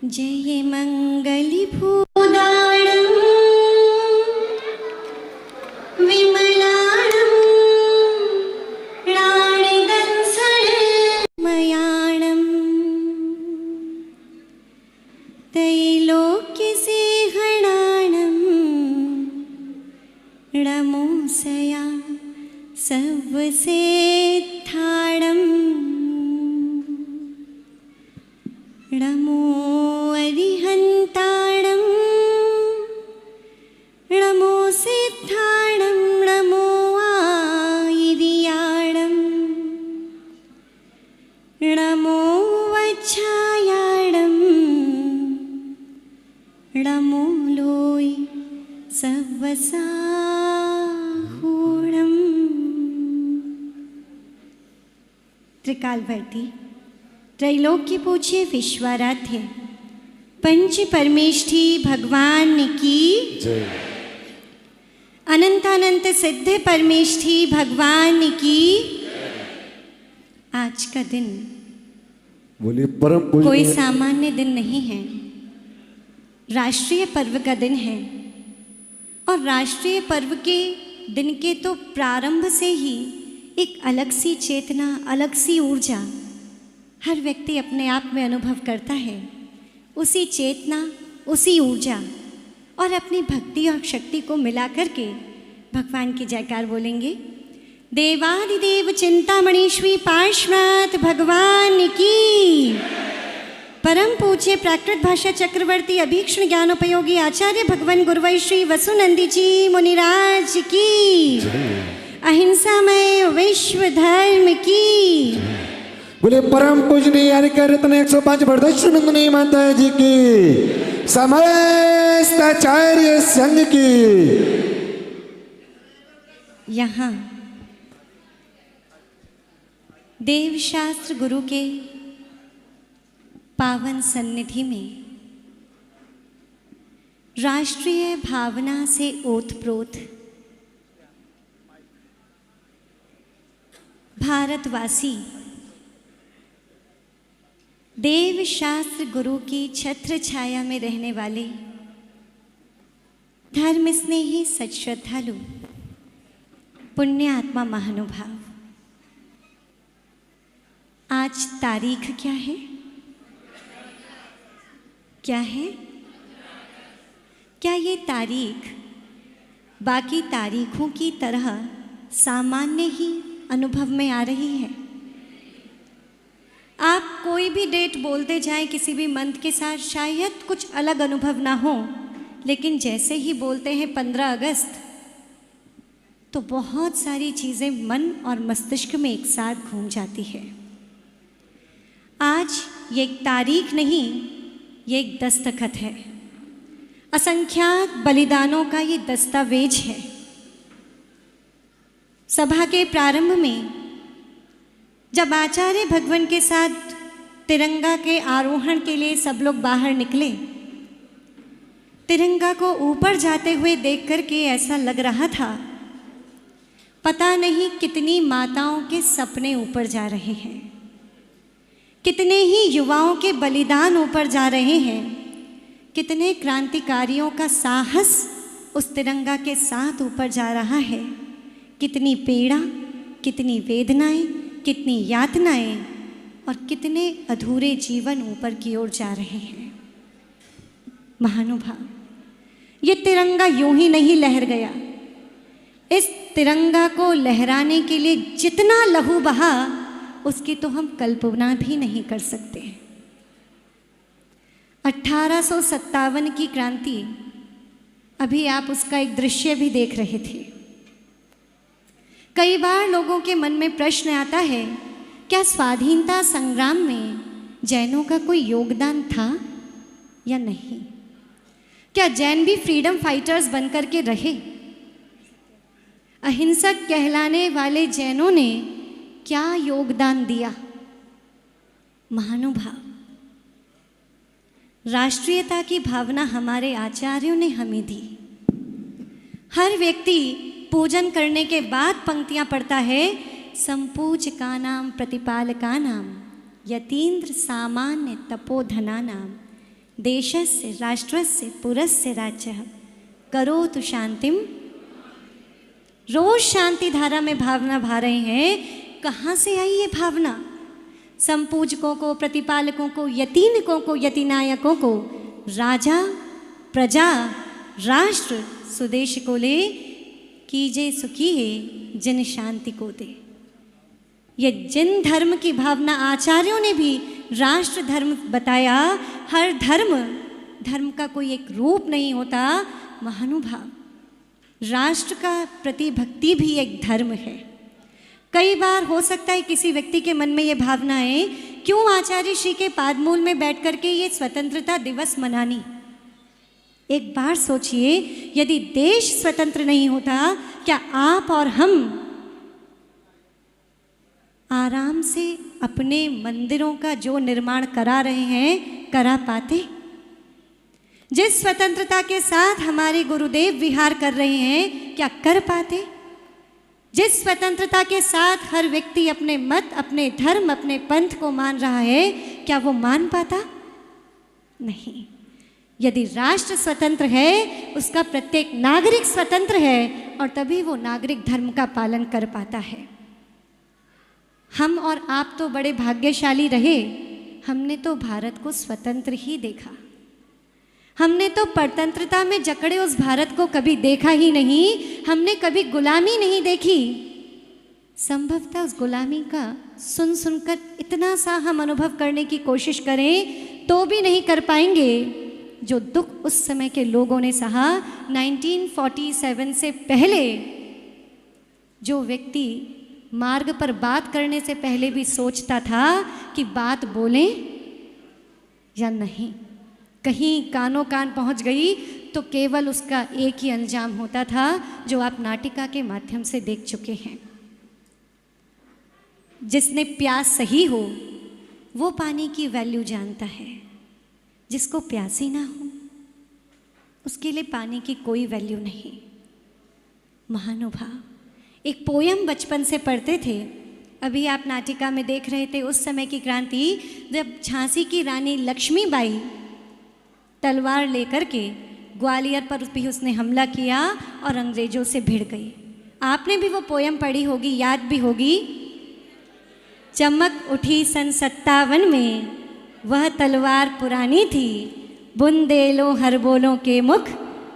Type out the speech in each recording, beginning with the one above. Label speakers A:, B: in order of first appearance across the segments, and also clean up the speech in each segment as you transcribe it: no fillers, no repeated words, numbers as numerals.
A: जय मंगली भूदाणं विमलाणं राणीदंसणमयाणं त्रैलोक्यसेहणाणं नमोऽस्या सर्वसेत्थाणं नमो अरिहन्ताणं नमो सिद्धाणं नमो आयिर्याणं नमो वच्छायाणं नमो लोय सर्वसाहूणम्। त्रिकालवर्ती त्रैलोक्य पूज्य विश्वाराध्य पंच परमेष्ठी भगवान की जय। अनंतानंत सिद्ध परमेष्ठी भगवान की। आज का दिन
B: बोलिए परम
A: कोई सामान्य दिन नहीं है, राष्ट्रीय पर्व का दिन है। और राष्ट्रीय पर्व के दिन के तो प्रारंभ से ही एक अलग सी चेतना, अलग सी ऊर्जा हर व्यक्ति अपने आप में अनुभव करता है। उसी चेतना, उसी ऊर्जा और अपनी भक्ति और शक्ति को मिला करके भगवान की जयकार बोलेंगे। देवादिदेव चिंतामणि श्री पार्श्वनाथ भगवान की। परम पूज्य प्राकृत भाषा चक्रवर्ती अभीक्षण ज्ञानोपयोगी आचार्य भगवान गुरुवै श्री वसुनंदी जी मुनिराज की। अहिंसामय विश्व धर्म की।
B: बोले परम पूजनीय यारिका रत्न 105 वर्धश्री माता जी की। समस्त आचार्य संघ की।
A: यहाँ देवशास्त्र गुरु के पावन सन्निधि में राष्ट्रीय भावना से ओतप्रोत भारतवासी देव शास्त्र गुरु की छत्र छाया में रहने वाले धर्म स्नेही सच श्रद्धालु पुण्य आत्मा महानुभाव, आज तारीख क्या है? क्या है? क्या ये तारीख बाकी तारीखों की तरह सामान्य ही अनुभव में आ रही है? आप कोई भी डेट बोलते जाएं किसी भी मंथ के साथ, शायद कुछ अलग अनुभव ना हो, लेकिन जैसे ही बोलते हैं 15 अगस्त तो बहुत सारी चीज़ें मन और मस्तिष्क में एक साथ घूम जाती है। आज ये एक तारीख नहीं, ये एक दस्तखत है। असंख्यात बलिदानों का ये दस्तावेज है। सभा के प्रारंभ में जब आचार्य भगवान के साथ तिरंगा के आरोहण के लिए सब लोग बाहर निकले, तिरंगा को ऊपर जाते हुए देख करके ऐसा लग रहा था पता नहीं कितनी माताओं के सपने ऊपर जा रहे हैं, कितने ही युवाओं के बलिदान ऊपर जा रहे हैं, कितने क्रांतिकारियों का साहस उस तिरंगा के साथ ऊपर जा रहा है। कितनी पीड़ा, कितनी वेदनाएं, कितनी यातनाएं और कितने अधूरे जीवन ऊपर की ओर जा रहे हैं। महानुभाव, ये तिरंगा यूं ही नहीं लहर गया। इस तिरंगा को लहराने के लिए जितना लहू बहा उसकी तो हम कल्पना भी नहीं कर सकते। 1857 की क्रांति, अभी आप उसका एक दृश्य भी देख रहे थे। कई बार लोगों के मन में प्रश्न आता है, क्या स्वाधीनता संग्राम में जैनों का कोई योगदान था या नहीं? क्या जैन भी फ्रीडम फाइटर्स बनकर के रहे? अहिंसक कहलाने वाले जैनों ने क्या योगदान दिया? महानुभाव, राष्ट्रीयता की भावना हमारे आचार्यों ने हमें दी। हर व्यक्ति पूजन करने के बाद पंक्तियां पढ़ता है, संपूजकानां प्रतिपालकानां यतीन्द्र सामान्य तपोधनानां देशस्य राष्ट्रस्य पुरस्य राज्यः करोतु शांतिम। रोज शांति धारा में भावना भा रहे हैं। कहाँ से आई ये भावना? संपूजकों को, प्रतिपालकों को, यतीनिकों को, यतिनायकों को, राजा प्रजा राष्ट्र सुदेश को ले, कीजे सुखी है जिन शांति को दे। ये जिन धर्म की भावना आचार्यों ने भी राष्ट्र धर्म बताया। हर धर्म का कोई एक रूप नहीं होता महानुभाव। राष्ट्र का प्रति भक्ति भी एक धर्म है। कई बार हो सकता है किसी व्यक्ति के मन में ये भावना है, क्यों आचार्य श्री के पादमूल में बैठ करके ये स्वतंत्रता दिवस मनानी। एक बार सोचिए, यदि देश स्वतंत्र नहीं होता, क्या आप और हम आराम से अपने मंदिरों का जो निर्माण करा रहे हैं करा पाते? जिस स्वतंत्रता के साथ हमारे गुरुदेव विहार कर रहे हैं, क्या कर पाते? जिस स्वतंत्रता के साथ हर व्यक्ति अपने मत, अपने धर्म, अपने पंथ को मान रहा है, क्या वो मान पाता? नहीं। यदि राष्ट्र स्वतंत्र है, उसका प्रत्येक नागरिक स्वतंत्र है, और तभी वो नागरिक धर्म का पालन कर पाता है। हम और आप तो बड़े भाग्यशाली रहे। हमने तो भारत को स्वतंत्र ही देखा। हमने तो परतंत्रता में जकड़े उस भारत को कभी देखा ही नहीं। हमने कभी गुलामी नहीं देखी। संभवतः उस गुलामी का सुन सुनकर इतना सा हम अनुभव करने की कोशिश करें तो भी नहीं कर पाएंगे जो दुख उस समय के लोगों ने सहा। 1947 से पहले जो व्यक्ति मार्ग पर बात करने से पहले भी सोचता था कि बात बोलें या नहीं, कहीं कानों कान पहुंच गई तो केवल उसका एक ही अंजाम होता था, जो आप नाटिका के माध्यम से देख चुके हैं। जिसने प्यास सही हो वो पानी की वैल्यू जानता है। जिसको प्यास ही ना हो उसके लिए पानी की कोई वैल्यू नहीं। महानुभाव, एक पोयम बचपन से पढ़ते थे, अभी आप नाटिका में देख रहे थे। उस समय की क्रांति, जब झांसी की रानी लक्ष्मीबाई तलवार लेकर के ग्वालियर पर भी उसने हमला किया और अंग्रेजों से भिड़ गई। आपने भी वो पोयम पढ़ी होगी, याद भी होगी। चमक उठी सन 57 में, वह तलवार पुरानी थी, बुंदेलों हरबोलों के मुख,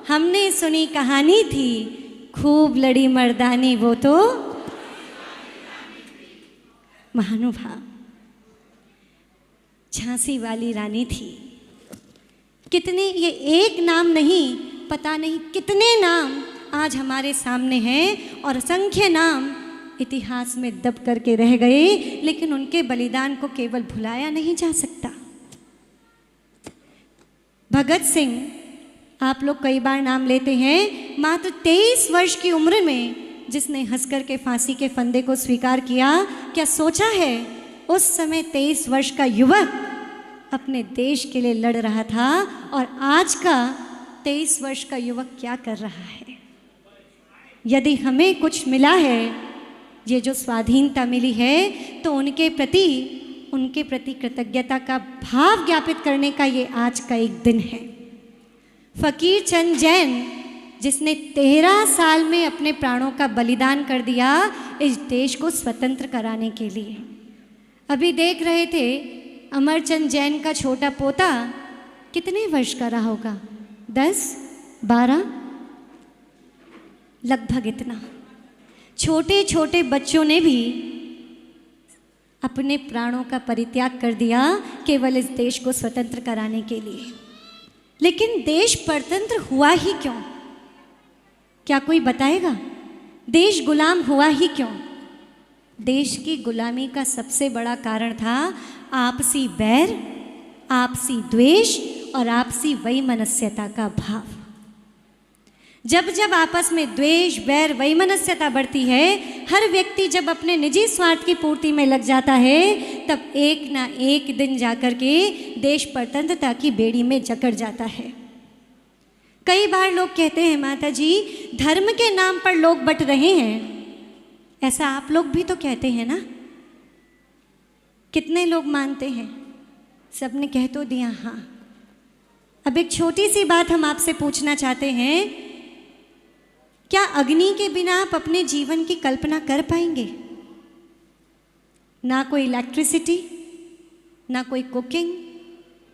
A: हमने सुनी कहानी थी, खूब लड़ी मर्दानी वो तो। महानुभाव, झांसी वाली रानी थी। कितने, ये एक नाम नहीं, पता नहीं कितने नाम आज हमारे सामने हैं, और असंख्य नाम इतिहास में दब करके रह गए, लेकिन उनके बलिदान को केवल भुलाया नहीं जा सकता। भगत सिंह, आप लोग कई बार नाम लेते हैं, मात्र 23 वर्ष की उम्र में जिसने हंसकर के फांसी के फंदे को स्वीकार किया। क्या सोचा है उस समय 23 वर्ष का युवक अपने देश के लिए लड़ रहा था, और आज का 23 वर्ष का युवक क्या कर रहा है? यदि हमें कुछ मिला है, ये जो स्वाधीनता मिली है, तो उनके प्रति कृतज्ञता का भाव ज्ञापित करने का ये आज का एक दिन है। फकीर चंद जैन, जिसने 13 साल में अपने प्राणों का बलिदान कर दिया इस देश को स्वतंत्र कराने के लिए। अभी देख रहे थे अमरचंद जैन का छोटा पोता कितने वर्ष का रहा होगा, 10, 12, लगभग इतना। छोटे छोटे बच्चों ने भी अपने प्राणों का परित्याग कर दिया केवल इस देश को स्वतंत्र कराने के लिए। लेकिन देश परतंत्र हुआ ही क्यों? क्या कोई बताएगा? देश गुलाम हुआ ही क्यों? देश की गुलामी का सबसे बड़ा कारण था आपसी बैर, आपसी द्वेष और आपसी वैमनस्यता का भाव। जब जब आपस में द्वेष, बैर, वैमनस्यता बढ़ती है, हर व्यक्ति जब अपने निजी स्वार्थ की पूर्ति में लग जाता है, तब एक ना एक दिन जाकर के देश परतंत्रता की बेड़ी में जकड़ जाता है। कई बार लोग कहते हैं, माता जी धर्म के नाम पर लोग बट रहे हैं। ऐसा आप लोग भी तो कहते हैं ना? कितने लोग मानते हैं? सबने कह तो दिया हाँ। अब एक छोटी सी बात हम आपसे पूछना चाहते हैं, क्या अग्नि के बिना आप अपने जीवन की कल्पना कर पाएंगे? ना कोई इलेक्ट्रिसिटी, ना कोई कुकिंग,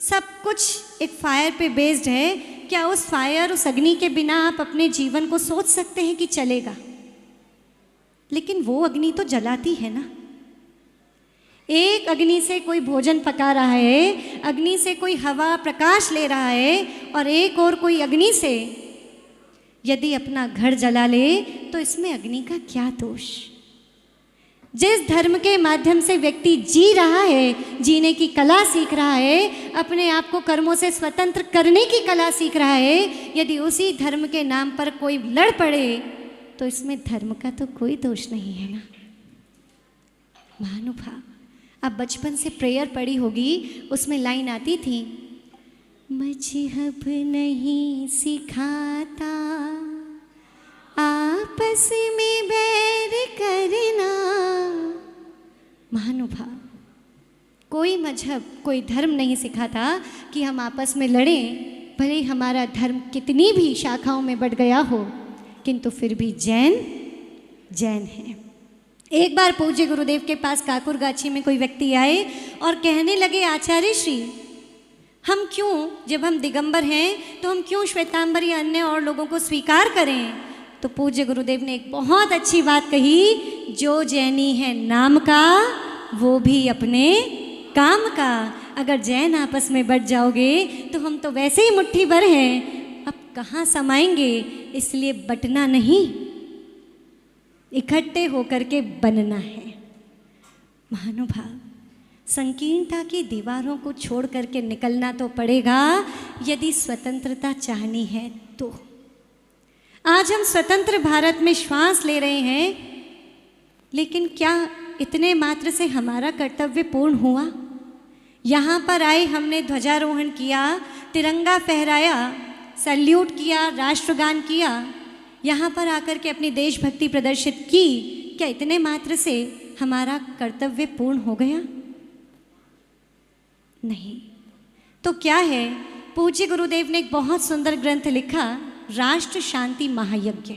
A: सब कुछ एक फायर पे बेस्ड है। क्या उस फायर, उस अग्नि के बिना आप अपने जीवन को सोच सकते हैं कि चलेगा? लेकिन वो अग्नि तो जलाती है ना। एक अग्नि से कोई भोजन पका रहा है, अग्नि से कोई हवा प्रकाश ले रहा है, और एक और कोई अग्नि से यदि अपना घर जला ले तो इसमें अग्नि का क्या दोष? जिस धर्म के माध्यम से व्यक्ति जी रहा है, जीने की कला सीख रहा है, अपने आप को कर्मों से स्वतंत्र करने की कला सीख रहा है, यदि उसी धर्म के नाम पर कोई लड़ पड़े तो इसमें धर्म का तो कोई दोष नहीं है ना। महानुभाव, आप बचपन से प्रेयर पढ़ी होगी, उसमें लाइन आती थी, मजहब नहीं सिखाता आपस में बैर करना। महानुभाव, कोई मजहब, कोई धर्म नहीं सिखाता कि हम आपस में लड़ें, भले हमारा धर्म कितनी भी शाखाओं में बढ़ गया हो, किंतु फिर भी जैन है। एक बार पूज्य गुरुदेव के पास काकुरगाछी में कोई व्यक्ति आए और कहने लगे, आचार्य श्री, हम क्यों, जब हम दिगंबर हैं तो हम क्यों श्वेतांबर या अन्य और लोगों को स्वीकार करें? तो पूज्य गुरुदेव ने एक बहुत अच्छी बात कही, जो जैनी है नाम का वो भी अपने काम का। अगर जैन आपस में बट जाओगे तो हम तो वैसे ही मुट्ठी भर हैं, अब कहाँ समाएंगे? इसलिए बटना नहीं, इकट्ठे होकर के बनना है। महानुभाव, संकीर्णता की दीवारों को छोड़ करके निकलना तो पड़ेगा यदि स्वतंत्रता चाहनी है तो। आज हम स्वतंत्र भारत में श्वास ले रहे हैं, लेकिन क्या इतने मात्र से हमारा कर्तव्य पूर्ण हुआ? यहाँ पर आए, हमने ध्वजारोहण किया, तिरंगा फहराया, सैल्यूट किया, राष्ट्रगान किया, यहाँ पर आकर के अपनी देशभक्ति प्रदर्शित की, क्या इतने मात्र से हमारा कर्तव्य पूर्ण हो गया? नहीं। तो क्या है? पूज्य गुरुदेव ने एक बहुत सुंदर ग्रंथ लिखा, राष्ट्र शांति महायज्ञ।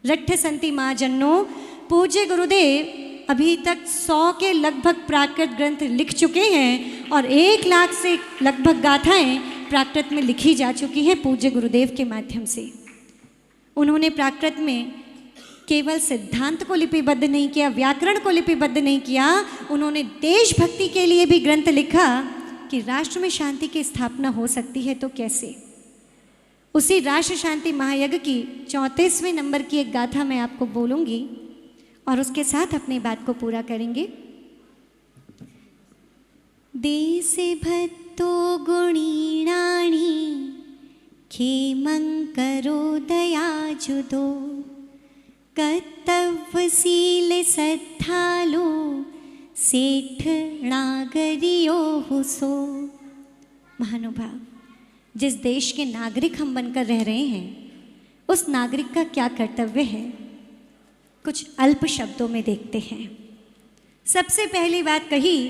A: रट्ठ संति महाजनों, पूज्य गुरुदेव अभी तक 100 के लगभग प्राकृत ग्रंथ लिख चुके हैं और 1 लाख से लगभग गाथाएं प्राकृत में लिखी जा चुकी हैं पूज्य गुरुदेव के माध्यम से। उन्होंने प्राकृत में केवल सिद्धांत को लिपिबद्ध नहीं किया, व्याकरण को लिपिबद्ध नहीं किया, उन्होंने देशभक्ति के लिए भी ग्रंथ लिखा कि राष्ट्र में शांति की स्थापना हो सकती है तो कैसे। उसी राष्ट्र शांति महायज्ञ की 34वें नंबर की एक गाथा मैं आपको बोलूँगी और उसके साथ अपनी बात को पूरा करेंगे। देश भक्तो गुणीणानि खेमं करो दयाजुदो, कर्तव्यशील श्रद्धालु सेठ नागरियो हुसो। महानुभाव, जिस देश के नागरिक हम बनकर रह रहे हैं, उस नागरिक का क्या कर्तव्य है, कुछ अल्प शब्दों में देखते हैं। सबसे पहली बात कही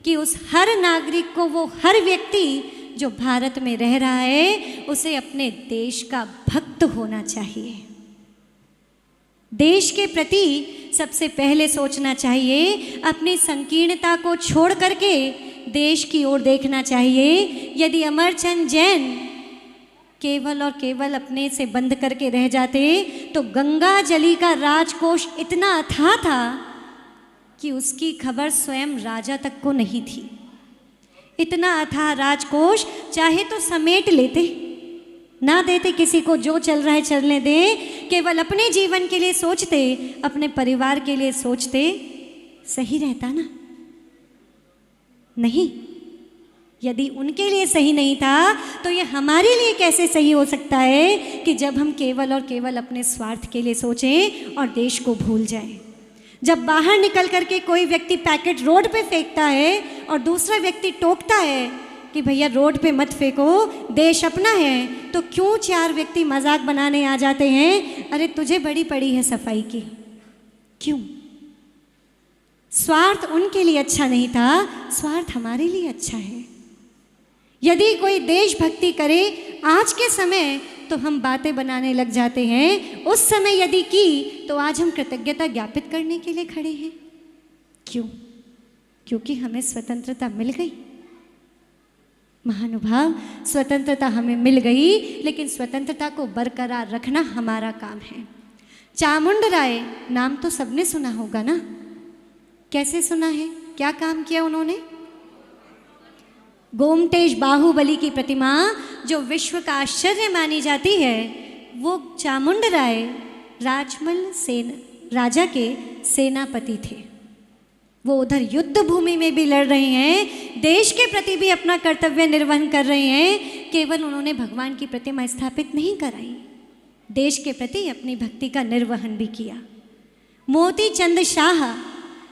A: कि उस हर नागरिक को, वो हर व्यक्ति जो भारत में रह रहा है, उसे अपने देश का भक्त होना चाहिए। देश के प्रति सबसे पहले सोचना चाहिए, अपनी संकीर्णता को छोड़ करके देश की ओर देखना चाहिए। यदि अमरचंद जैन केवल और केवल अपने से बंद करके रह जाते तो गंगा जली का राजकोष इतना अथाह था कि उसकी खबर स्वयं राजा तक को नहीं थी। इतना अथाह राजकोष चाहे तो समेट लेते, ना देते किसी को, जो चल रहा है चलने दे, केवल अपने जीवन के लिए सोचते, अपने परिवार के लिए सोचते, सही रहता ना? नहीं। यदि उनके लिए सही नहीं था तो ये हमारे लिए कैसे सही हो सकता है कि जब हम केवल और केवल अपने स्वार्थ के लिए सोचें और देश को भूल जाएं। जब बाहर निकल करके कोई व्यक्ति पैकेट रोड पे फेंकता है और दूसरा व्यक्ति टोकता है कि भैया रोड पे मत फेंको, देश अपना है, तो क्यों 4 व्यक्ति मजाक बनाने आ जाते हैं, अरे तुझे बड़ी पड़ी है सफाई की। क्यों? स्वार्थ उनके लिए अच्छा नहीं था, स्वार्थ हमारे लिए अच्छा है। यदि कोई देशभक्ति करे आज के समय तो हम बातें बनाने लग जाते हैं, उस समय यदि की तो आज हम कृतज्ञता ज्ञापित करने के लिए खड़े हैं। क्यों? क्योंकि हमें स्वतंत्रता मिल गई। महानुभाव, स्वतंत्रता हमें मिल गई, लेकिन स्वतंत्रता को बरकरार रखना हमारा काम है। चामुंड राय नाम तो सबने सुना होगा ना? कैसे सुना है? क्या काम किया उन्होंने? गोमटेश बाहुबली की प्रतिमा जो विश्व का आश्चर्य मानी जाती है, वो चामुंड राय राजमल राजा के सेनापति थे। वो उधर युद्ध भूमि में भी लड़ रहे हैं, देश के प्रति भी अपना कर्तव्य निर्वहन कर रहे हैं। केवल उन्होंने भगवान की प्रतिमा स्थापित नहीं कराई, देश के प्रति अपनी भक्ति का निर्वहन भी किया। मोती चंद शाह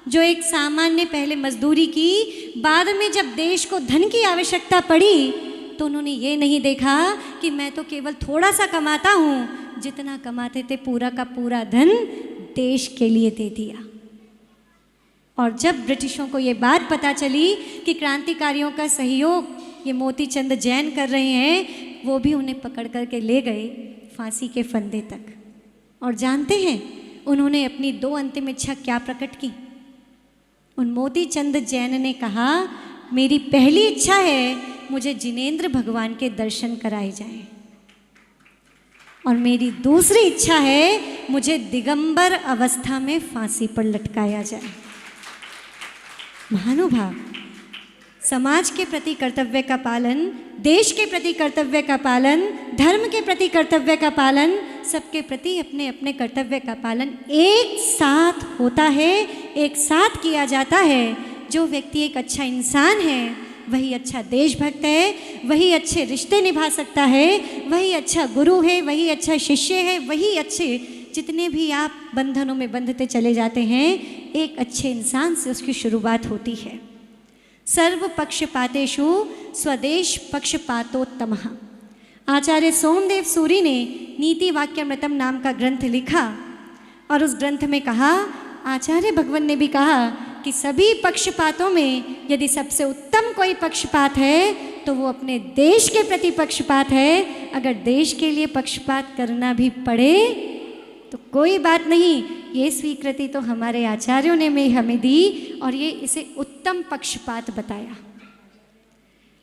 A: जो एक सामान्य पहले मजदूरी की, बाद में जब देश को धन की आवश्यकता पड़ी तो उन्होंने ये नहीं देखा कि मैं तो केवल थोड़ा सा कमाता हूँ, जितना कमाते थे पूरा का पूरा धन देश के लिए दे दिया। और जब ब्रिटिशों को ये बात पता चली कि क्रांतिकारियों का सहयोग ये मोती चंद जैन कर रहे हैं, वो भी उन्हें पकड़ करके ले गए फांसी के फंदे तक। और जानते हैं उन्होंने अपनी 2 अंतिम इच्छा क्या प्रकट की? उन मोती चंद जैन ने कहा, मेरी पहली इच्छा है मुझे जिनेंद्र भगवान के दर्शन कराए जाएं, और मेरी दूसरी इच्छा है मुझे दिगंबर अवस्था में फांसी पर लटकाया जाए। महानुभाव, समाज के प्रति कर्तव्य का पालन, देश के प्रति कर्तव्य का पालन, धर्म के प्रति कर्तव्य का पालन, सबके प्रति अपने अपने कर्तव्य का पालन एक साथ होता है, एक साथ किया जाता है। जो व्यक्ति एक अच्छा इंसान है वही अच्छा देशभक्त है, वही अच्छे रिश्ते निभा सकता है, वही अच्छा गुरु है, वही अच्छा शिष्य है, वही अच्छे जितने भी आप बंधनों में बंधते चले जाते हैं, एक अच्छे इंसान से उसकी शुरुआत होती है। सर्व पक्षपातेषु स्वदेश पक्षपातोत्तमः। आचार्य सोमदेव सूरी ने नीति वाक्यामृतम नाम का ग्रंथ लिखा, और उस ग्रंथ में कहा, आचार्य भगवान ने भी कहा कि सभी पक्षपातों में यदि सबसे उत्तम कोई पक्षपात है तो वो अपने देश के प्रति पक्षपात है। अगर देश के लिए पक्षपात करना भी पड़े तो कोई बात नहीं, ये स्वीकृति तो हमारे आचार्यों ने में हमें दी, और ये इसे उत्तम पक्षपात बताया।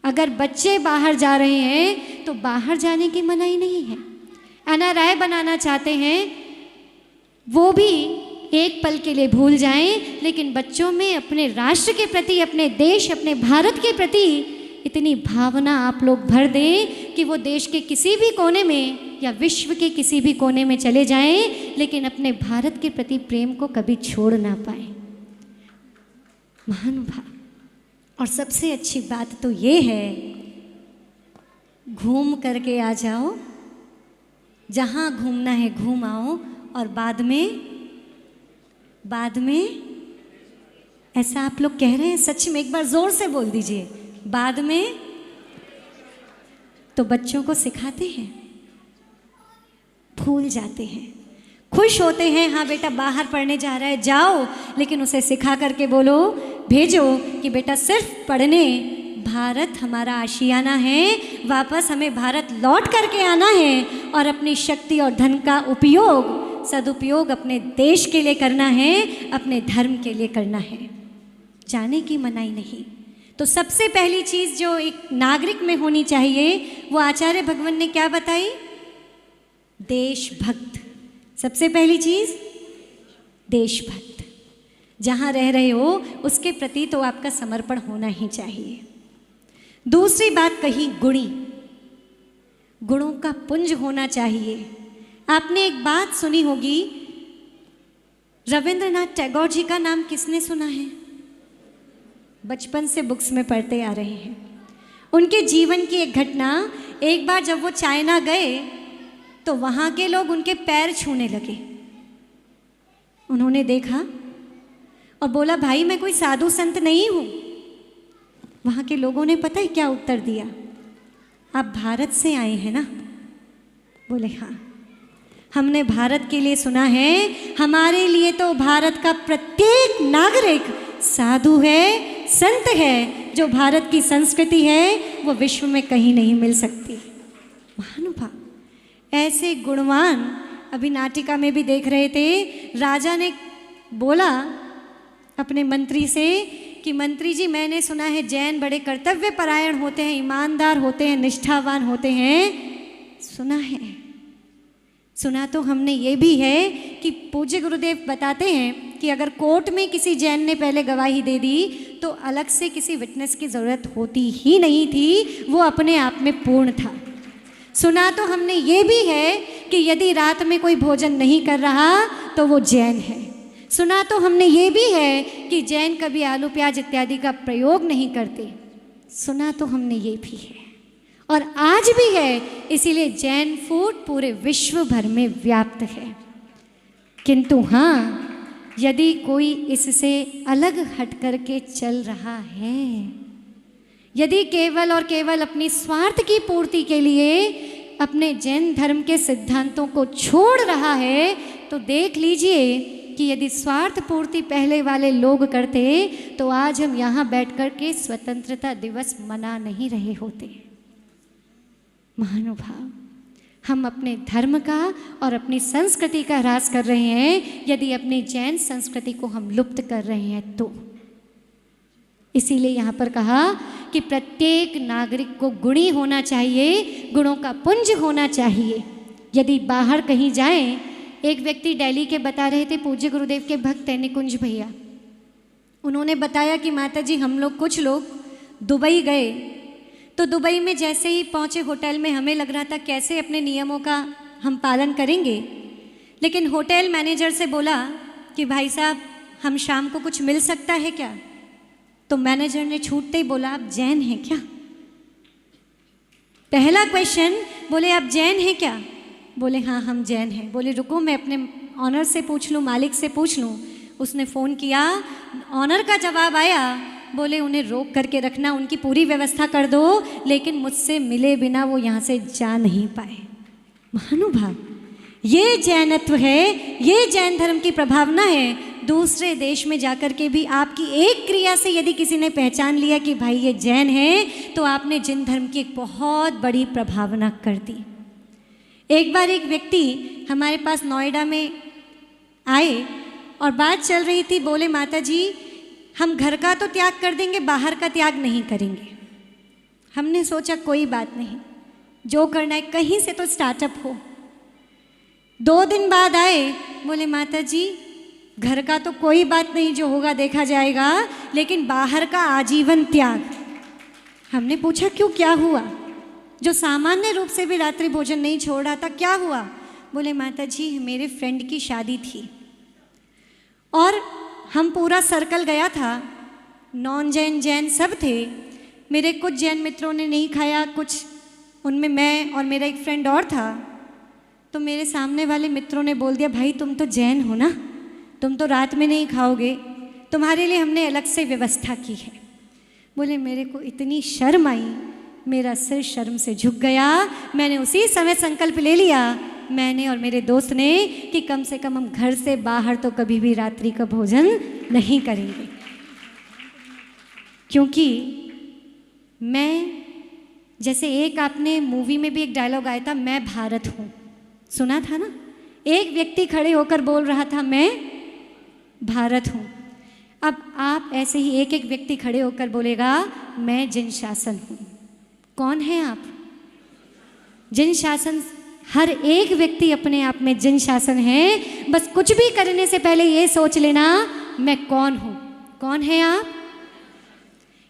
A: अगर बच्चे बाहर जा रहे हैं तो बाहर जाने की मनाही नहीं है। एनआरआई बनाना चाहते हैं, वो भी एक पल के लिए भूल जाएं, लेकिन बच्चों में अपने राष्ट्र के प्रति, अपने देश, अपने भारत के प्रति इतनी भावना आप लोग भर दें कि वो देश के किसी भी कोने में या विश्व के किसी भी कोने में चले जाएं, लेकिन अपने भारत के प्रति प्रेम को कभी छोड़ ना पाए। महानुभाव, और सबसे अच्छी बात तो ये है, घूम करके आ जाओ, जहाँ घूमना है घूम आओ, और बाद में ऐसा आप लोग कह रहे हैं, सच में एक बार जोर से बोल दीजिए, बाद में। तो बच्चों को सिखाते हैं, भूल जाते हैं, खुश होते हैं, हाँ बेटा बाहर पढ़ने जा रहा है जाओ, लेकिन उसे सिखा करके बोलो, भेजो कि बेटा सिर्फ पढ़ने, भारत हमारा आशियाना है, वापस हमें भारत लौट करके आना है, और अपनी शक्ति और धन का उपयोग, सदुपयोग अपने देश के लिए करना है, अपने धर्म के लिए करना है, जाने की मनाही नहीं। तो सबसे पहली चीज़ जो एक नागरिक में होनी चाहिए वो आचार्य भगवान ने क्या बताई? देशभक्त। सबसे पहली चीज़ देशभक्त। जहाँ रह रहे हो उसके प्रति तो आपका समर्पण होना ही चाहिए। दूसरी बात कही गुणी, गुणों का पुंज होना चाहिए। आपने एक बात सुनी होगी, रविंद्रनाथ टैगोर जी का नाम किसने सुना है? बचपन से बुक्स में पढ़ते आ रहे हैं। उनके जीवन की एक घटना, एक बार जब वो चाइना गए तो वहाँ के लोग उनके पैर छूने लगे। उन्होंने देखा और बोला, भाई मैं कोई साधु संत नहीं हूँ। वहाँ के लोगों ने पता है क्या उत्तर दिया? आप भारत से आए हैं ना? बोले हाँ, हमने भारत के लिए सुना है, हमारे लिए तो भारत का प्रत्येक नागरिक साधु है, संत है। जो भारत की संस्कृति है वो विश्व में कहीं नहीं मिल सकती। महानुभाव, ऐसे गुणवान अभी नाटिका में भी देख रहे थे। राजा ने बोला अपने मंत्री से कि मंत्री जी, मैंने सुना है जैन बड़े कर्तव्य परायण होते हैं, ईमानदार होते हैं, निष्ठावान होते हैं। सुना तो हमने ये भी है कि पूज्य गुरुदेव बताते हैं कि अगर कोर्ट में किसी जैन ने पहले गवाही दे दी तो अलग से किसी विटनेस की ज़रूरत होती ही नहीं थी, वो अपने आप में पूर्ण था। सुना तो हमने ये भी है कि यदि रात में कोई भोजन नहीं कर रहा तो वो जैन है। सुना तो हमने ये भी है कि जैन कभी आलू प्याज इत्यादि का प्रयोग नहीं करते। सुना तो हमने ये भी है और आज भी है, इसीलिए जैन फूड पूरे विश्व भर में व्याप्त है। किंतु हाँ, यदि कोई इससे अलग हट करके चल रहा है, यदि केवल और केवल अपनी स्वार्थ की पूर्ति के लिए अपने जैन धर्म के सिद्धांतों को छोड़ रहा है, तो देख लीजिए कि यदि स्वार्थ पूर्ति पहले वाले लोग करते तो आज हम यहाँ बैठ कर के स्वतंत्रता दिवस मना नहीं रहे होते। महानुभाव, हम अपने धर्म का और अपनी संस्कृति का ह्रास कर रहे हैं यदि अपनी जैन संस्कृति को हम लुप्त कर रहे हैं तो। इसीलिए यहाँ पर कहा कि प्रत्येक नागरिक को गुणी होना चाहिए, गुणों का पुंज होना चाहिए। यदि बाहर कहीं जाएं, एक व्यक्ति दिल्ली के बता रहे थे, पूज्य गुरुदेव के भक्त हैं निकुंज भैया, उन्होंने बताया कि माता जी हम लोग कुछ लोग दुबई गए, तो दुबई में जैसे ही पहुँचे होटल में हमें लग रहा था कैसे अपने नियमों का हम पालन करेंगे, लेकिन होटल मैनेजर से बोला कि भाई साहब हम शाम को कुछ मिल सकता है क्या? तो मैनेजर ने छूटते ही बोला आप जैन हैं क्या? पहला क्वेश्चन, बोले आप जैन हैं क्या? बोले हाँ हम जैन हैं। बोले रुको मैं अपने ऑनर से पूछ लूँ, मालिक से पूछ लूँ। उसने फ़ोन किया, ऑनर का जवाब आया, बोले उन्हें रोक करके रखना, उनकी पूरी व्यवस्था कर दो, लेकिन मुझसे मिले बिना वो यहाँ से जा नहीं पाए। महानुभाव, ये जैनत्व है, ये जैन धर्म की प्रभावना है। दूसरे देश में जाकर के भी आपकी एक क्रिया से यदि किसी ने पहचान लिया कि भाई ये जैन है, तो आपने जैन धर्म की एक बहुत बड़ी प्रभावना कर दी। एक बार एक व्यक्ति हमारे पास नोएडा में आए और बात चल रही थी, बोले माता जी हम घर का तो त्याग कर देंगे, बाहर का त्याग नहीं करेंगे। हमने सोचा कोई बात नहीं, जो करना है कहीं से तो स्टार्टअप हो। 2 दिन बाद आए, बोले माता जी घर का तो कोई बात नहीं, जो होगा देखा जाएगा, लेकिन बाहर का आजीवन त्याग। हमने पूछा क्यों, क्या हुआ? जो सामान्य रूप से भी रात्रि भोजन नहीं छोड़ रहा था, क्या हुआ? बोले माता जी मेरे फ्रेंड की शादी थी और हम पूरा सर्कल गया था, नॉन जैन जैन सब थे। मेरे कुछ जैन मित्रों ने नहीं खाया, कुछ उनमें मैं और मेरा एक फ्रेंड और था। तो मेरे सामने वाले मित्रों ने बोल दिया भाई तुम तो जैन हो ना, तुम तो रात में नहीं खाओगे, तुम्हारे लिए हमने अलग से व्यवस्था की है। बोले मेरे को इतनी शर्म आई, मेरा सिर शर्म से झुक गया। मैंने उसी समय संकल्प ले लिया, मैंने और मेरे दोस्त ने, कि कम से कम हम घर से बाहर तो कभी भी रात्रि का भोजन नहीं करेंगे। क्योंकि मैं, जैसे एक आपने मूवी में भी एक डायलॉग आया था, मैं भारत हूँ, सुना था ना? एक व्यक्ति खड़े होकर बोल रहा था मैं भारत हूँ। अब आप ऐसे ही एक एक व्यक्ति खड़े होकर बोलेगा मैं जिन शासन हूँ। कौन है आप? जिन शासन। हर एक व्यक्ति अपने आप में जिन शासन है। बस कुछ भी करने से पहले ये सोच लेना मैं कौन हूँ। कौन है आप?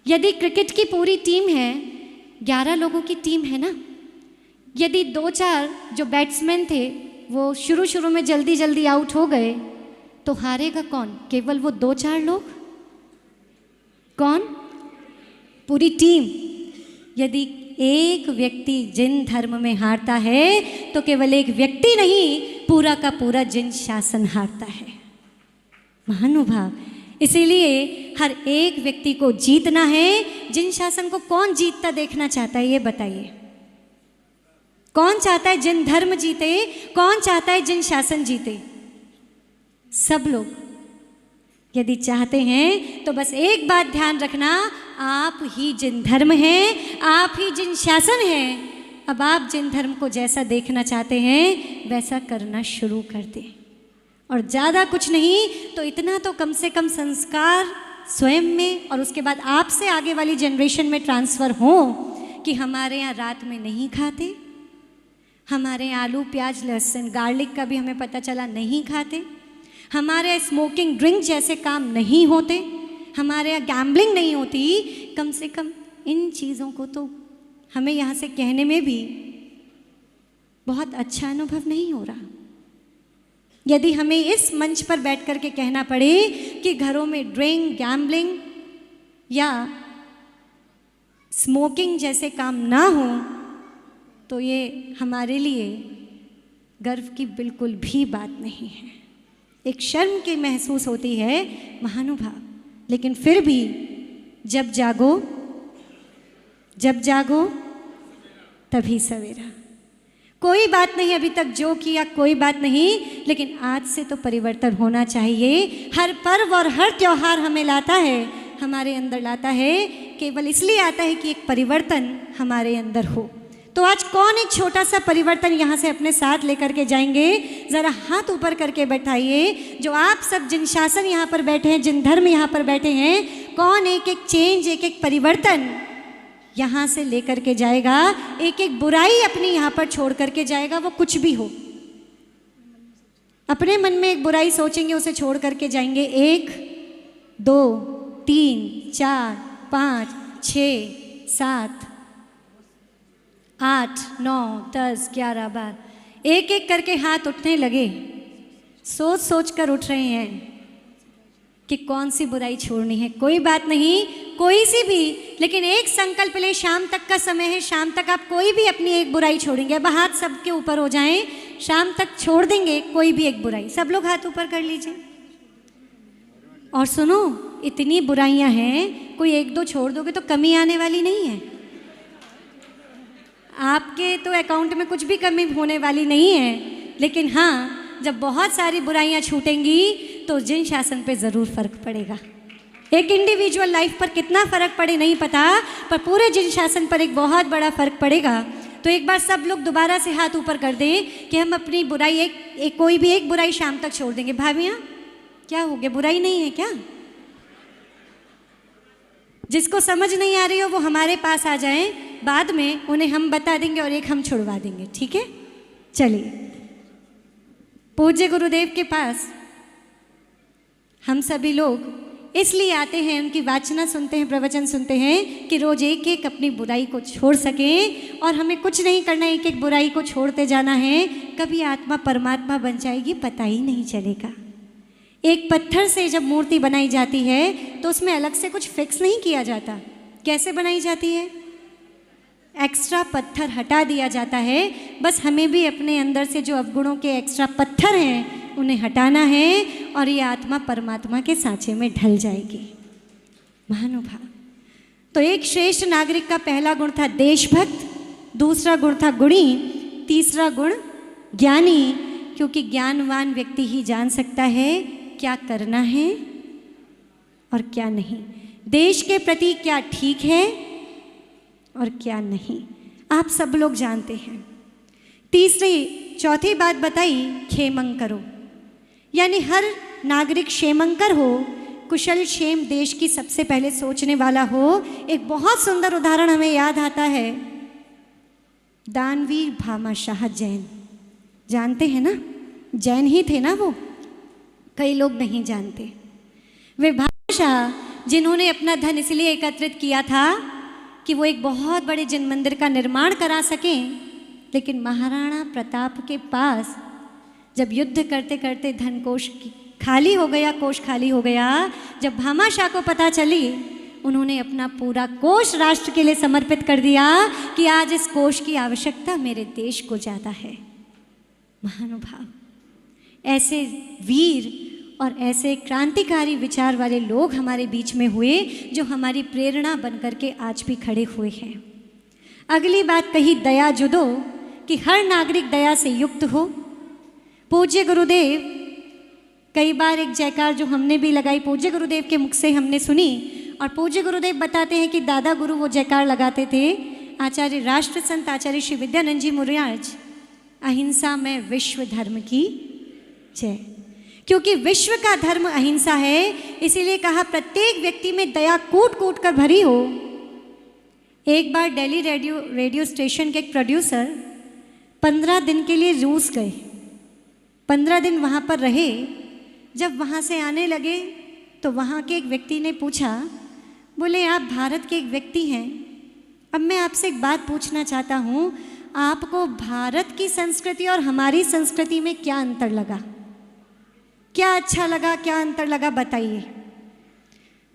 A: यदि क्रिकेट की पूरी टीम है, 11 लोगों की टीम है ना, यदि 2-4 जो बैट्समैन थे वो शुरू में जल्दी जल्दी आउट हो गए, तो हारेगा कौन? केवल वो 2-4 लोग? कौन? पूरी टीम। यदि एक व्यक्ति जिन धर्म में हारता है तो केवल एक व्यक्ति नहीं, पूरा का पूरा जिन शासन हारता है। महानुभाव, इसीलिए हर एक व्यक्ति को जीतना है। जिन शासन को कौन जीतता देखना चाहता है, ये बताइए। कौन चाहता है जिन धर्म जीते? कौन चाहता है जिन शासन जीते? सब लोग। यदि चाहते हैं तो बस एक बात ध्यान रखना, आप ही जिन धर्म हैं, आप ही जिन शासन हैं, अब आप जिन धर्म को जैसा देखना चाहते हैं वैसा करना शुरू कर दें। और ज़्यादा कुछ नहीं तो इतना तो कम से कम संस्कार स्वयं में और उसके बाद आपसे आगे वाली जनरेशन में ट्रांसफ़र हो कि हमारे यहाँ रात में नहीं खाते, हमारे यहाँ आलू प्याज लहसुन गार्लिक का भी हमें पता चला नहीं खाते, हमारे यहाँ स्मोकिंग ड्रिंक जैसे काम नहीं होते, हमारे यहाँ गैम्बलिंग नहीं होती। कम से कम इन चीज़ों को तो हमें यहाँ से कहने में भी बहुत अच्छा अनुभव नहीं हो रहा। यदि हमें इस मंच पर बैठ कर के कहना पड़े कि घरों में ड्रिंक, गैम्बलिंग या स्मोकिंग जैसे काम ना हो, तो ये हमारे लिए गर्व की बिल्कुल भी बात नहीं है। एक शर्म की महसूस होती है महानुभाव, लेकिन फिर भी जब जागो तभी सवेरा। कोई बात नहीं, अभी तक जो किया कोई बात नहीं, लेकिन आज से तो परिवर्तन होना चाहिए। हर पर्व और हर त्योहार हमें लाता है, हमारे अंदर लाता है, केवल इसलिए आता है कि एक परिवर्तन हमारे अंदर हो। तो आज कौन एक छोटा सा परिवर्तन यहाँ से अपने साथ लेकर के जाएंगे? ज़रा हाथ ऊपर करके बैठाइए। जो आप सब जिन शासन यहाँ पर बैठे हैं, जिन धर्म यहाँ पर बैठे हैं, कौन एक एक चेंज, एक एक परिवर्तन यहाँ से लेकर के जाएगा? एक एक बुराई अपनी यहाँ पर छोड़ करके जाएगा, वो कुछ भी हो। अपने मन में एक बुराई सोचेंगे, उसे छोड़ करके जाएंगे। 1 2 3 4 5 6 7 8 9 10 11 12 एक एक करके हाथ उठने लगे। सोच सोच कर उठ रहे हैं कि कौन सी बुराई छोड़नी है। कोई बात नहीं, कोई सी भी, लेकिन एक संकल्प ले। शाम तक का समय है, शाम तक आप कोई भी अपनी एक बुराई छोड़ेंगे। अब हाथ सबके ऊपर हो जाएं, शाम तक छोड़ देंगे कोई भी एक बुराई। सब लोग हाथ ऊपर कर लीजिए। और सुनो, इतनी बुराइयां हैं, कोई 1 2 छोड़ दोगे तो कमी आने वाली नहीं है। आपके तो अकाउंट में कुछ भी कमी होने वाली नहीं है, लेकिन हाँ, जब बहुत सारी बुराइयां छूटेंगी तो जिन शासन पे ज़रूर फ़र्क पड़ेगा। एक इंडिविजुअल लाइफ पर कितना फ़र्क पड़े नहीं पता, पर पूरे जिन शासन पर एक बहुत बड़ा फ़र्क पड़ेगा। तो एक बार सब लोग दोबारा से हाथ ऊपर कर दें कि हम अपनी बुराई कोई भी एक बुराई शाम तक छोड़ देंगे। भाभियाँ, क्या हो गया? बुराई नहीं है क्या? जिसको समझ नहीं आ रही हो वो हमारे पास आ जाएं, बाद में उन्हें हम बता देंगे और एक हम छुड़वा देंगे। ठीक है, चलिए। पूज्य गुरुदेव के पास हम सभी लोग इसलिए आते हैं, उनकी वाचना सुनते हैं, प्रवचन सुनते हैं कि रोज एक एक अपनी बुराई को छोड़ सकें। और हमें कुछ नहीं करना, एक एक बुराई को छोड़ते जाना है। कभी आत्मा परमात्मा बन जाएगी पता ही नहीं चलेगा। एक पत्थर से जब मूर्ति बनाई जाती है तो उसमें अलग से कुछ फिक्स नहीं किया जाता। कैसे बनाई जाती है? एक्स्ट्रा पत्थर हटा दिया जाता है। बस हमें भी अपने अंदर से जो अवगुणों के एक्स्ट्रा पत्थर हैं उन्हें हटाना है और ये आत्मा परमात्मा के सांचे में ढल जाएगी। महानुभाव, तो एक श्रेष्ठ नागरिक का पहला गुण था देशभक्त, दूसरा गुण था गुणी, तीसरा गुण ज्ञानी, क्योंकि ज्ञानवान व्यक्ति ही जान सकता है क्या करना है और क्या नहीं, देश के प्रति क्या ठीक है और क्या नहीं, आप सब लोग जानते हैं। चौथी बात बताई, क्षेमंकर, यानी हर नागरिक क्षेमंकर हो, कुशल क्षेम देश की सबसे पहले सोचने वाला हो। एक बहुत सुंदर उदाहरण हमें याद आता है, दानवीर भामाशाह जैन, जानते हैं ना? जैन ही थे ना वो, कई लोग नहीं जानते। वे भामाशाह जिन्होंने अपना धन इसलिए एकत्रित किया था कि वो एक बहुत बड़े जिन मंदिर का निर्माण करा सकें, लेकिन महाराणा प्रताप के पास जब युद्ध करते करते धन कोष खाली हो गया, कोष खाली हो गया, जब भामाशाह को पता चली, उन्होंने अपना पूरा कोष राष्ट्र के लिए समर्पित कर दिया कि आज इस कोष की आवश्यकता मेरे देश को ज़्यादा है। महानुभाव, ऐसे वीर और ऐसे क्रांतिकारी विचार वाले लोग हमारे बीच में हुए जो हमारी प्रेरणा बनकर के आज भी खड़े हुए हैं। अगली बात कही दया जुदो, कि हर नागरिक दया से युक्त हो। पूज्य गुरुदेव कई बार एक जयकार जो हमने भी लगाई पूज्य गुरुदेव के मुख से हमने सुनी, और पूज्य गुरुदेव बताते हैं कि दादा गुरु वो जयकार लगाते थे, आचार्य राष्ट्र संत आचार्य श्री विद्यानंद जी महाराज, अहिंसा में विश्व धर्म की जय। क्योंकि विश्व का धर्म अहिंसा है, इसीलिए कहा प्रत्येक व्यक्ति में दया कूट कूट कर भरी हो। एक बार दिल्ली रेडियो स्टेशन के एक प्रोड्यूसर 15 दिन के लिए रूस गए, 15 दिन वहाँ पर रहे। जब वहाँ से आने लगे तो वहाँ के एक व्यक्ति ने पूछा, बोले आप भारत के एक व्यक्ति हैं, अब मैं आपसे एक बात पूछना चाहता हूँ, आपको भारत की संस्कृति और हमारी संस्कृति में क्या अंतर लगा, क्या अच्छा लगा, क्या अंतर लगा, बताइए।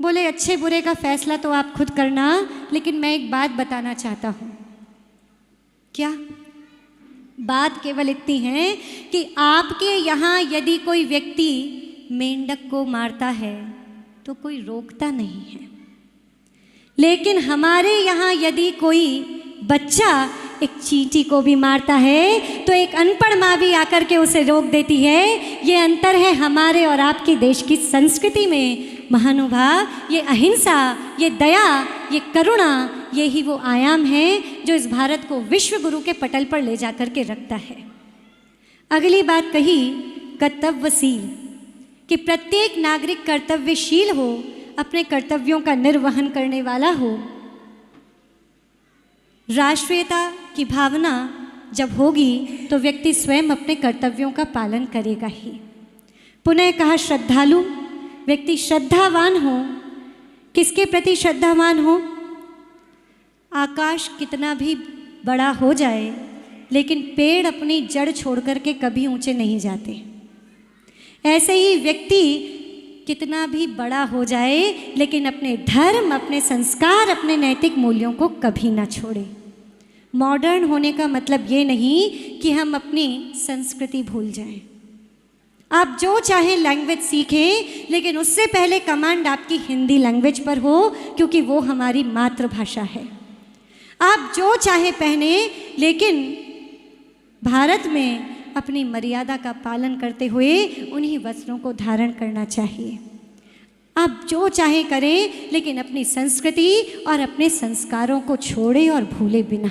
A: बोले अच्छे बुरे का फैसला तो आप खुद करना, लेकिन मैं एक बात बताना चाहता हूँ। क्या बात? केवल इतनी है कि आपके यहाँ यदि कोई व्यक्ति मेंढक को मारता है तो कोई रोकता नहीं है, लेकिन हमारे यहाँ यदि कोई बच्चा एक चींटी को भी मारता है तो एक अनपढ़ माँ भी आकर के उसे रोक देती है। ये अंतर है हमारे और आपके देश की संस्कृति में। महानुभाव, ये अहिंसा, ये दया, ये करुणा, यही वो आयाम है जो इस भारत को विश्व गुरु के पटल पर ले जाकर के रखता है। अगली बात कही कर्तव्यशील, कि प्रत्येक नागरिक कर्तव्यशील हो, अपने कर्तव्यों का निर्वहन करने वाला हो। राष्ट्रीयता की भावना जब होगी तो व्यक्ति स्वयं अपने कर्तव्यों का पालन करेगा ही। पुनः कहा श्रद्धालु, व्यक्ति श्रद्धावान हो। किसके प्रति श्रद्धावान हो? आकाश कितना भी बड़ा हो जाए, लेकिन पेड़ अपनी जड़ छोड़ करके कभी ऊंचे नहीं जाते। ऐसे ही व्यक्ति कितना भी बड़ा हो जाए, लेकिन अपने धर्म, अपने संस्कार, अपने नैतिक मूल्यों को कभी ना छोड़े। मॉडर्न होने का मतलब ये नहीं कि हम अपनी संस्कृति भूल जाएं। आप जो चाहें लैंग्वेज सीखें, लेकिन उससे पहले कमांड आपकी हिंदी लैंग्वेज पर हो, क्योंकि वो हमारी मातृभाषा है। आप जो चाहे पहने, लेकिन भारत में अपनी मर्यादा का पालन करते हुए उन्हीं वस्त्रों को धारण करना चाहिए। आप जो चाहे करें, लेकिन अपनी संस्कृति और अपने संस्कारों को छोड़े और भूले बिना।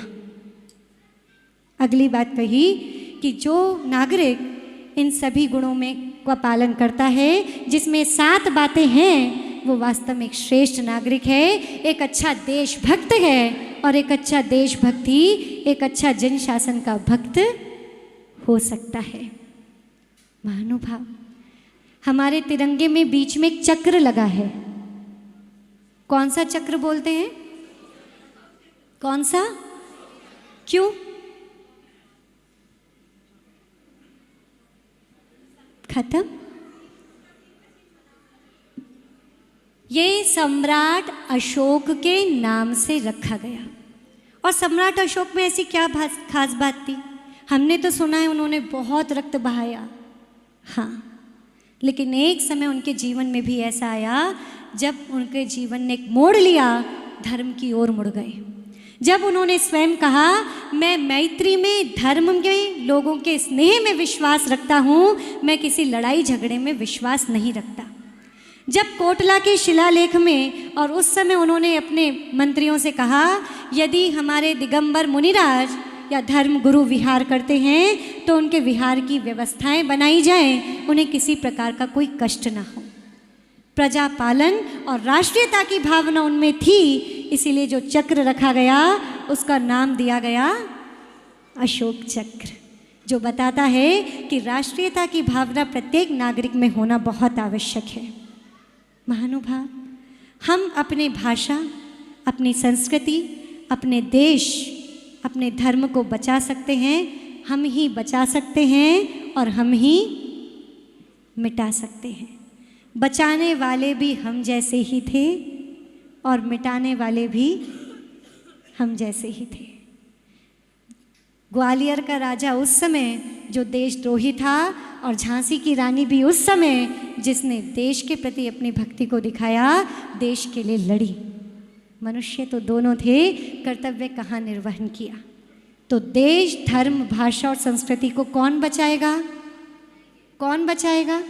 A: अगली बात कही कि जो नागरिक इन सभी गुणों में का पालन करता है, जिसमें 7 बातें हैं, वो वास्तव में एक श्रेष्ठ नागरिक है, एक अच्छा देशभक्त है। और एक अच्छा देशभक्त ही एक अच्छा जन शासन का भक्त हो सकता है। महानुभाव, हमारे तिरंगे में बीच में एक चक्र लगा है। कौन सा चक्र बोलते हैं? कौन सा? क्यों? खत्म? ये सम्राट अशोक के नाम से रखा गया। और सम्राट अशोक में ऐसी क्या खास बात थी? हमने तो सुना है उन्होंने बहुत रक्त बहाया, हाँ, लेकिन एक समय उनके जीवन में भी ऐसा आया जब उनके जीवन ने एक मोड़ लिया, धर्म की ओर मुड़ गए। जब उन्होंने स्वयं कहा, मैं मैत्री में, धर्म में, लोगों के स्नेह में विश्वास रखता हूँ, मैं किसी लड़ाई झगड़े में विश्वास नहीं रखता। जब कोटला के शिलालेख में, और उस समय उन्होंने अपने मंत्रियों से कहा, यदि हमारे दिगंबर मुनिराज या धर्म गुरु विहार करते हैं तो उनके विहार की व्यवस्थाएं बनाई जाएं, उन्हें किसी प्रकार का कोई कष्ट ना हो। प्रजा पालन और राष्ट्रीयता की भावना उनमें थी, इसीलिए जो चक्र रखा गया उसका नाम दिया गया अशोक चक्र, जो बताता है कि राष्ट्रीयता की भावना प्रत्येक नागरिक में होना बहुत आवश्यक है। महानुभाव, हम अपने भाषा, अपनी संस्कृति, अपने देश, अपने धर्म को बचा सकते हैं। हम ही बचा सकते हैं और हम ही मिटा सकते हैं। बचाने वाले भी हम जैसे ही थे और मिटाने वाले भी हम जैसे ही थे। ग्वालियर का राजा उस समय जो देशद्रोही था, और झांसी की रानी भी उस समय जिसने देश के प्रति अपनी भक्ति को दिखाया, देश के लिए लड़ी। मनुष्य तो दोनों थे, कर्तव्य कहाँ निर्वहन किया। तो देश, धर्म, भाषा और संस्कृति को कौन बचाएगा? कौन बचाएगा?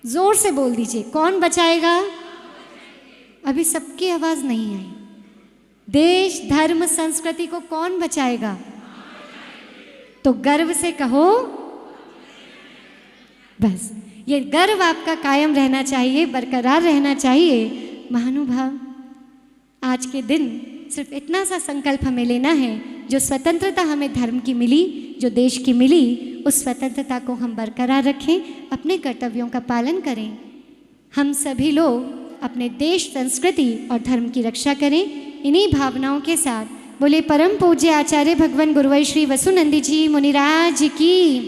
A: जोर से बोल दीजिए, कौन बचाएगा? अभी सबकी आवाज नहीं आई। देश, धर्म, संस्कृति को कौन बचाएगा? तो गर्व से कहो। बस ये गर्व आपका कायम रहना चाहिए, बरकरार रहना चाहिए। महानुभाव, आज के दिन सिर्फ इतना सा संकल्प हमें लेना है, जो स्वतंत्रता हमें धर्म की मिली, जो देश की मिली, उस स्वतंत्रता को हम बरकरार रखें, अपने कर्तव्यों का पालन करें। हम सभी लोग अपने देश, संस्कृति और धर्म की रक्षा करें। इन्हीं भावनाओं के साथ बोले परम पूज्य आचार्य भगवान गुरुवर श्री वसुनंदी जी मुनिराज की।